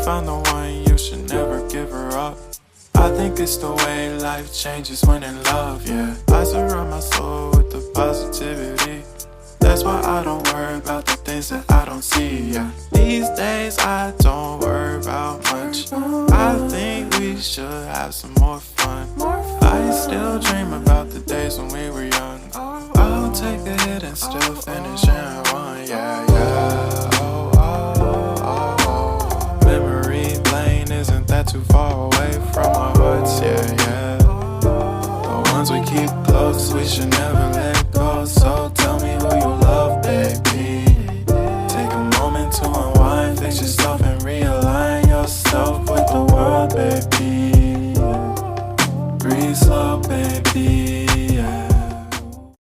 found the one, you should never give her up. I think it's the way life changes when in love, yeah. I surround my soul with the positivity. That's why I don't worry about the things that I don't see, yeah. These days I don't worry about much. I think we should have some more fun. I still dream about the days when we were young. I'll take a hit and still finish in one, yeah, yeah. Oh, oh, oh, oh. Memory lane isn't that too far away from our hearts, yeah, yeah. The ones we keep close, we should never let